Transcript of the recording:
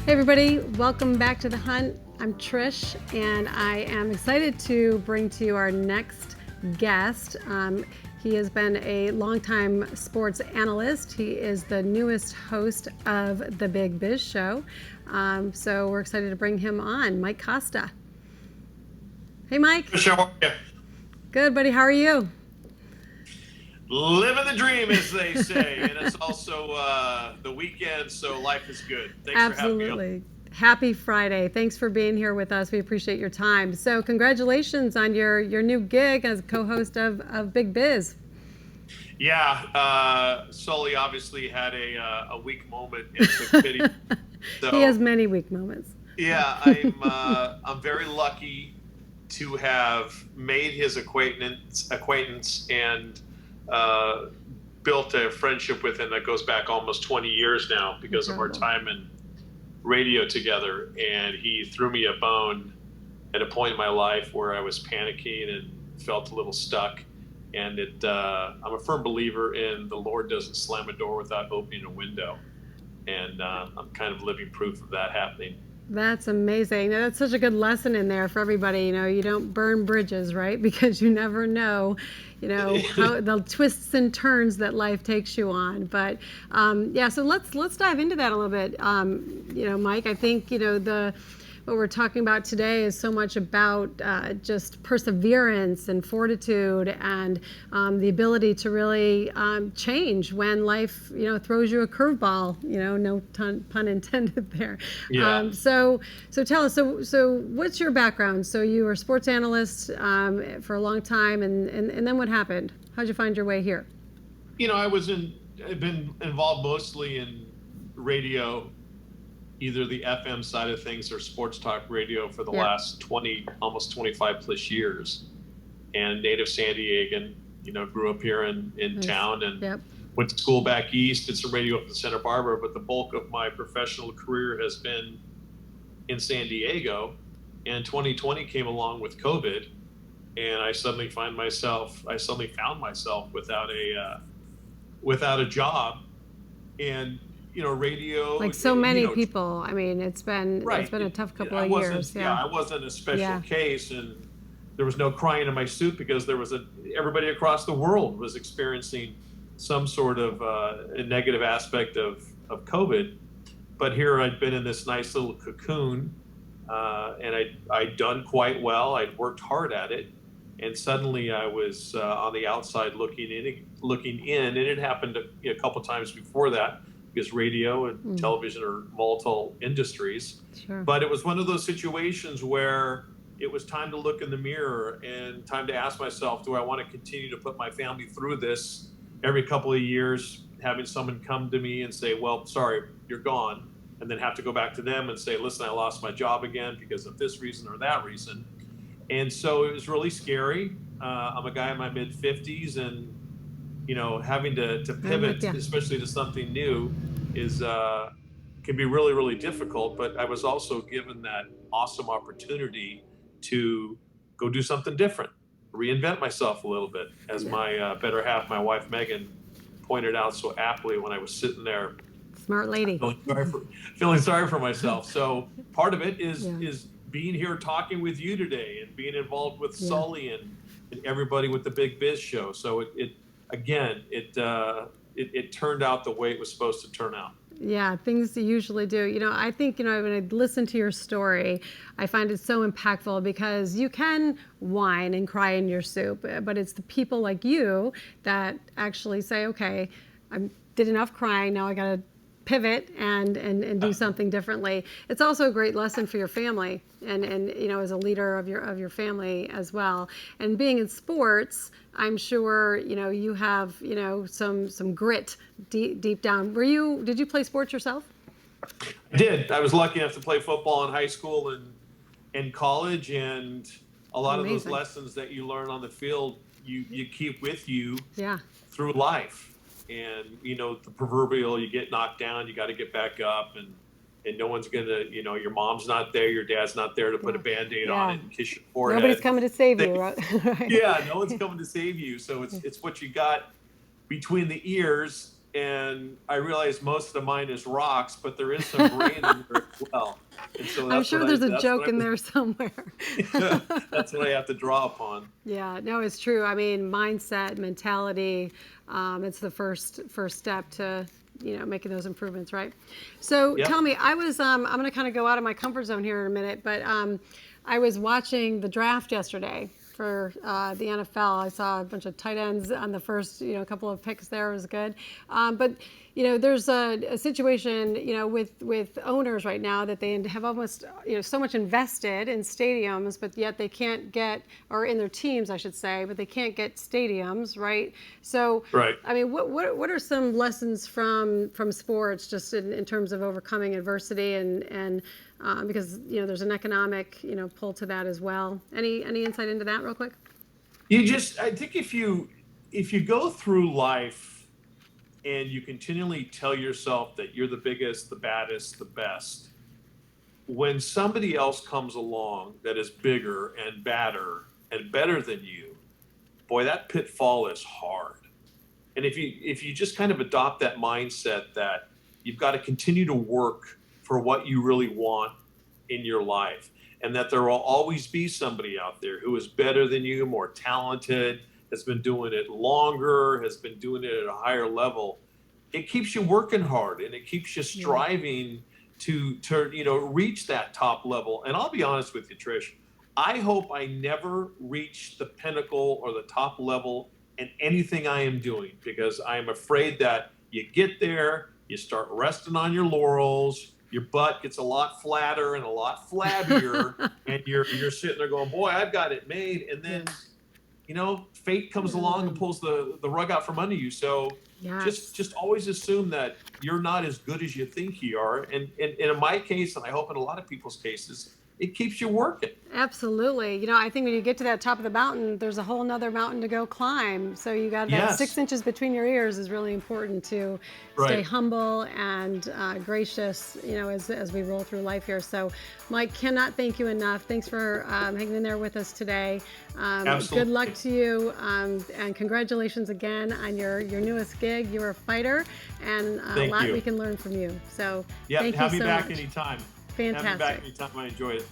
Hey everybody, welcome back to The Hunt. I'm Trish, and I am excited to bring to you our next guest. He has been a longtime sports analyst. He is the newest host of The Big Biz Show. So we're excited to bring him on, Mike Costa. Hey Mike. Trish, how are you? Good, buddy. How are you? Living the dream, as they say, and it's also the weekend, so life is good. Thanks for having me on. Absolutely. Happy Friday. Thanks for being here with us. We appreciate your time. So congratulations on your new gig as co-host of Big Biz. Yeah, Sully obviously had a weak moment and took pity. So, He has many weak moments. yeah, I'm very lucky to have made his acquaintance and built a friendship with him that goes back almost 20 years now because of our time in radio together. And he threw me a bone at a point in my life where I was panicking and felt a little stuck. And I'm a firm believer in the Lord doesn't slam a door without opening a window. And I'm kind of living proof of that happening. That's amazing. That's such a good lesson in there for everybody. You know, you don't burn bridges, right? Because you never know, how the twists and turns that life takes you on. But yeah, so let's dive into that a little bit. Mike, I think what we're talking about today is so much about just perseverance and fortitude and the ability to really change when life, throws you a curveball. No pun intended there. Yeah. So tell us. So what's your background? So you were a sports analyst for a long time, and then what happened? How'd you find your way here? I've been involved mostly in radio, either the FM side of things or sports talk radio for the last 20, almost 25 plus years. And native San Diegan, grew up here in town and went to school back east, did some radio up in Santa Barbara, but the bulk of my professional career has been in San Diego. And 2020 came along with COVID, and I suddenly found myself without a job. And radio, like so many people. I mean, it's been a tough couple of years. I wasn't a special case, and there was no crying in my soup because everybody across the world was experiencing some sort of a negative aspect of COVID. But here I'd been in this nice little cocoon, and I'd done quite well. I'd worked hard at it, and suddenly I was on the outside looking in, and it happened a couple times before that, because radio and television are volatile industries. Sure. But it was one of those situations where it was time to look in the mirror and time to ask myself, do I want to continue to put my family through this every couple of years, having someone come to me and say, well, sorry, you're gone, and then have to go back to them and say, listen, I lost my job again because of this reason or that reason. And so it was really scary. I'm a guy in my mid-50s, and having to pivot, especially to something new, can be really, really difficult. But I was also given that awesome opportunity to go do something different, reinvent myself a little bit, as my better half, my wife Megan, pointed out so aptly when I was sitting there. Smart lady. Feeling sorry for myself. So part of it is being here talking with you today and being involved with Sully and everybody with the Big Biz Show. So it turned out the way it was supposed to turn out. Yeah, things usually do. I think, when I listen to your story, I find it so impactful because you can whine and cry in your soup, but it's the people like you that actually say, okay, I did enough crying, now I got to pivot and do something differently. It's also a great lesson for your family and as a leader of your family as well. And being in sports, I'm sure you have some grit deep down. Did you play sports yourself? I did. I was lucky enough to play football in high school and in college, and a lot of those lessons that you learn on the field you keep with you through life. And the proverbial, you get knocked down, you got to get back up, and no one's gonna, your mom's not there, your dad's not there to put a Band-Aid on it and kiss your forehead. Nobody's coming to save you, right? Yeah, no one's coming to save you. So it's what you got between the ears and I realize most of mine is rocks, but there is some brain in there as well. And so I'm sure there's a that's joke what in there somewhere. that's what I have to draw upon. Yeah, no, it's true. I mean, mindset, mentality, it's the first step to, making those improvements, right? So Yep. tell me, I'm going to kind of go out of my comfort zone here in a minute, but I was watching the draft yesterday for the NFL. I saw a bunch of tight ends on the first, couple of picks there. It was good. But there's a situation, with owners right now that they have almost, so much invested in stadiums, but yet they can't get, or in their teams, I should say, but they can't get stadiums, right? So, Right. I mean, what are some lessons from sports, just in terms of overcoming adversity and because there's an economic pull to that as well. Any insight into that, real quick? I think if you go through life and you continually tell yourself that you're the biggest, the baddest, the best, when somebody else comes along that is bigger and badder and better than you, boy, that pitfall is hard. And if you just kind of adopt that mindset that you've got to continue to work for what you really want in your life, and that there will always be somebody out there who is better than you, more talented, has been doing it longer, has been doing it at a higher level, it keeps you working hard and it keeps you Yeah. striving to reach that top level. And I'll be honest with you, Trish, I hope I never reach the pinnacle or the top level in anything I am doing, because I am afraid that you get there, you start resting on your laurels, your butt gets a lot flatter and a lot flabbier, and you're sitting there going, "Boy, I've got it made," and then Yeah. fate comes along and pulls the rug out from under you. So Yes. just always assume that you're not as good as you think you are. And in my case, and I hope in a lot of people's cases, it keeps you working. Absolutely. I think when you get to that top of the mountain, there's a whole nother mountain to go climb. So you got that Yes. 6 inches between your ears is really important to stay Right. humble and gracious, as we roll through life here. So, Mike, cannot thank you enough. Thanks for hanging in there with us today. Absolutely. Good luck to you, and congratulations again on your newest gig. You're a fighter, and a Thank lot you. we can learn from you. So, Yeah, thank have you me so back much. anytime. Have me back Fantastic. anytime. I enjoy it.